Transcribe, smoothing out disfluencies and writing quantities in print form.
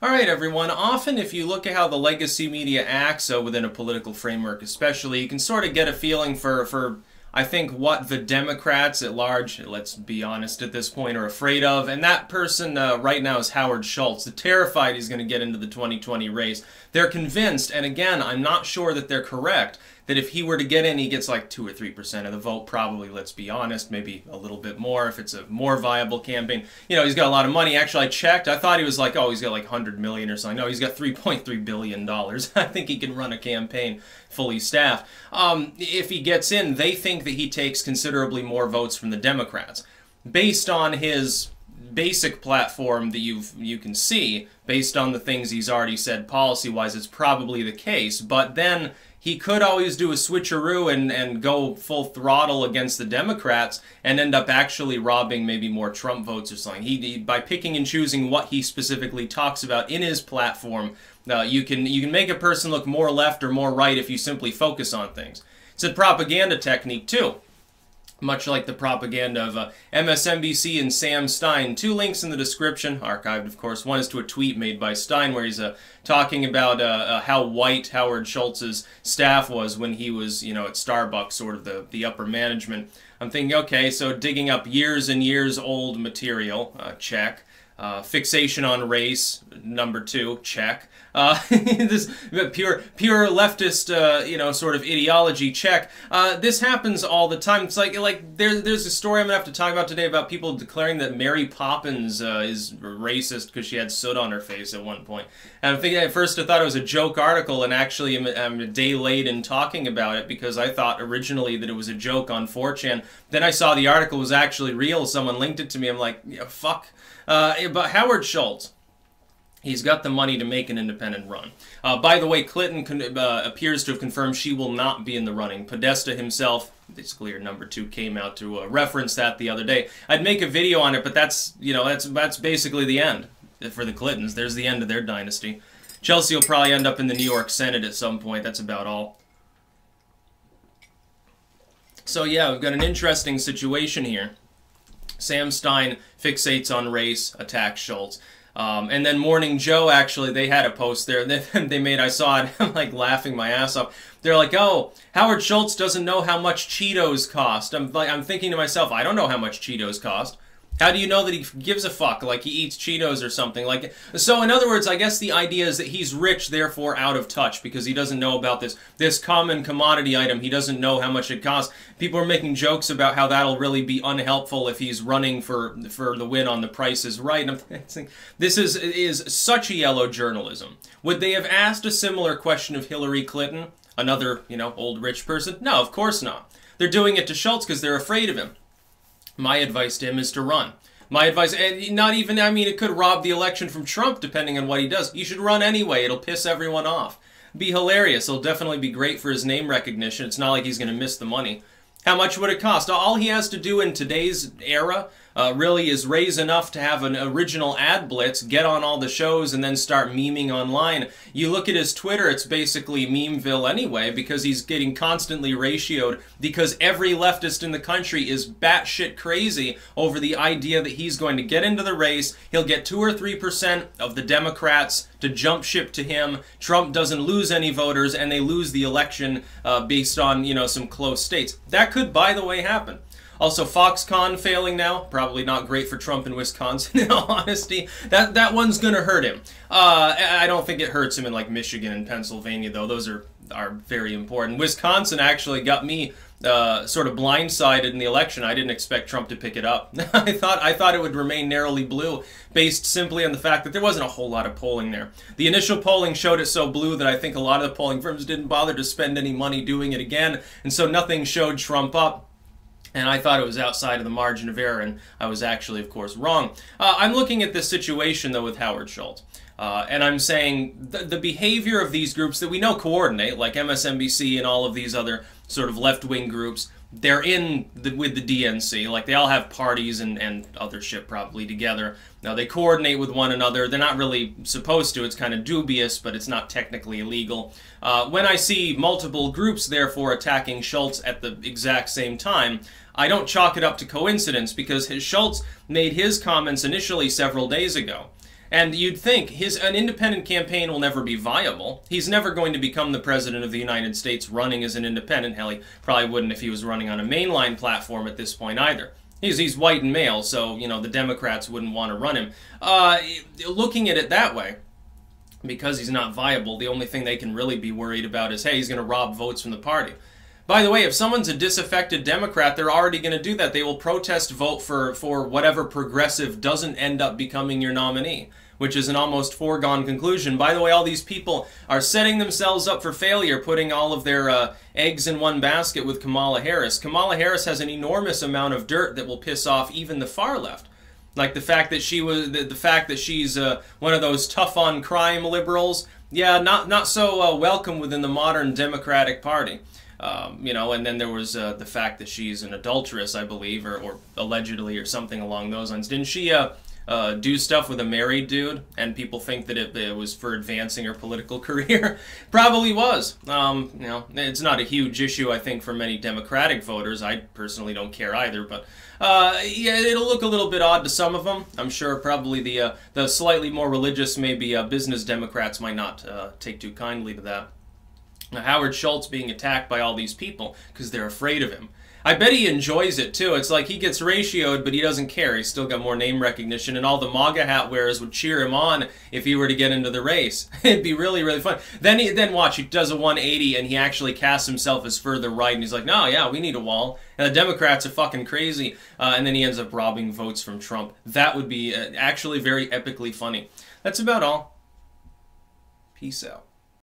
All right, everyone. Often, if you look at how the legacy media acts within a political framework especially, you can sort of get a feeling for I think, what the Democrats at large, let's be honest at this point, are afraid of. And that person right now is Howard Schultz. They're terrified he's going to get into the 2020 race. They're convinced, and again, I'm not sure that they're correct, that if he were to get in, he gets like 2 or 3% of the vote, probably, let's be honest, maybe a little bit more if it's a more viable campaign. You know, he's got a lot of money. Actually, I checked. I thought he was like, oh, he's got like 100 million or something. No, he's got $3.3 billion. I think he can run a campaign fully staffed. If he gets in, they think that he takes considerably more votes from the Democrats. Based on his basic platform that you can see, based on the things he's already said policy-wise, it's probably the case. But then he could always do a switcheroo and go full throttle against the Democrats and end up actually robbing maybe more Trump votes or something. He by picking and choosing what he specifically talks about in his platform, you can make a person look more left or more right if you simply focus on things. It's a propaganda technique too. Much like the propaganda of MSNBC and Sam Stein. 2 links in the description, archived of course. One is to a tweet made by Stein where he's talking about how white Howard Schultz's staff was when he was, you know, at Starbucks, sort of the upper management. I'm thinking, okay, so digging up years and years old material, check. Fixation on race, number 2, check. This pure leftist, you know, sort of ideology, check. This happens all the time. It's like there's a story I'm gonna have to talk about today about people declaring that Mary Poppins is racist because she had soot on her face at one point. And I'm thinking at first I thought it was a joke article, and actually I'm a day late in talking about it because I thought originally that it was a joke on 4chan. Then I saw the article was actually real. Someone linked it to me. I'm like, yeah, fuck. But Howard Schultz, he's got the money to make an independent run. By the way, Clinton appears to have confirmed she will not be in the running. Podesta himself, basically her number 2, came out to reference that the other day. I'd make a video on it, but that's, you know, that's basically the end for the Clintons. There's the end of their dynasty. Chelsea will probably end up in the New York Senate at some point. That's about all. So yeah, we've got an interesting situation here. Sam Stein fixates on race, attacks Schultz. And then Morning Joe, actually, they had a post there. They made, I saw it, I'm like laughing my ass off. They're like, oh, Howard Schultz doesn't know how much Cheetos cost. I'm thinking to myself, I don't know how much Cheetos cost. How do you know that he gives a fuck, like he eats Cheetos or something? Like, so in other words, I guess the idea is that he's rich, therefore out of touch, because he doesn't know about this common commodity item. He doesn't know how much it costs. People are making jokes about how that'll really be unhelpful if he's running for the win on The Price is Right. And I'm thinking, this is such a yellow journalism. Would they have asked a similar question of Hillary Clinton, another, you know, old rich person? No, of course not. They're doing it to Schultz because they're afraid of him. My advice to him is to run. My advice, and not even, I mean, it could rob the election from Trump depending on what he does. You should run anyway. It'll piss everyone off. Be hilarious. It'll definitely be great for his name recognition. It's not like he's going to miss the money. How much would it cost? All he has to do in today's era really is raise enough to have an original ad blitz, get on all the shows, and then start memeing online. You look at his Twitter, it's basically memeville anyway, because he's getting constantly ratioed, because every leftist in the country is batshit crazy over the idea that he's going to get into the race, he'll get 2 or 3% of the Democrats to jump ship to him, Trump doesn't lose any voters, and they lose the election based on, you know, some close states. That could, by the way, happen. Also, Foxconn failing now, probably not great for Trump in Wisconsin, in all honesty. That one's going to hurt him. I don't think it hurts him in, like, Michigan and Pennsylvania, though. Those are very important. Wisconsin actually got me sort of blindsided in the election. I didn't expect Trump to pick it up. I thought it would remain narrowly blue, based simply on the fact that there wasn't a whole lot of polling there. The initial polling showed it so blue that I think a lot of the polling firms didn't bother to spend any money doing it again, and so nothing showed Trump up. And I thought it was outside of the margin of error, and I was actually, of course, wrong. I'm looking at this situation, though, with Howard Schultz. And I'm saying the behavior of these groups that we know coordinate, like MSNBC and all of these other sort of left-wing groups, they're with the DNC. Like, they all have parties and other shit probably together. Now, they coordinate with one another. They're not really supposed to. It's kind of dubious, but it's not technically illegal. When I see multiple groups, therefore, attacking Schultz at the exact same time, I don't chalk it up to coincidence, because Schultz made his comments initially several days ago. And you'd think an independent campaign will never be viable. He's never going to become the president of the United States running as an independent. Hell, he probably wouldn't if he was running on a mainline platform at this point either. He's white and male, so, you know, the Democrats wouldn't want to run him. Looking at it that way, because he's not viable, the only thing they can really be worried about is, hey, he's going to rob votes from the party. By the way, if someone's a disaffected Democrat, they're already going to do that. They will protest vote for whatever progressive doesn't end up becoming your nominee, which is an almost foregone conclusion. By the way, all these people are setting themselves up for failure, putting all of their eggs in one basket with Kamala Harris. Kamala Harris has an enormous amount of dirt that will piss off even the far left. Like the fact that she's one of those tough on crime liberals. Yeah, not so welcome within the modern Democratic Party. You know, and then there was the fact that she's an adulteress, I believe, or allegedly, or something along those lines. Didn't she do stuff with a married dude, and people think that it was for advancing her political career? Probably was. You know, it's not a huge issue, I think, for many Democratic voters. I personally don't care either, but yeah, it'll look a little bit odd to some of them. I'm sure probably the slightly more religious, maybe business Democrats might not take too kindly to that. Now, Howard Schultz being attacked by all these people because they're afraid of him. I bet he enjoys it, too. It's like he gets ratioed, but he doesn't care. He's still got more name recognition, and all the MAGA hat wearers would cheer him on if he were to get into the race. It'd be really, really fun. Then watch, he does a 180, and he actually casts himself as further right, and he's like, no, yeah, we need a wall. And the Democrats are fucking crazy. And then he ends up robbing votes from Trump. That would be actually very epically funny. That's about all. Peace out.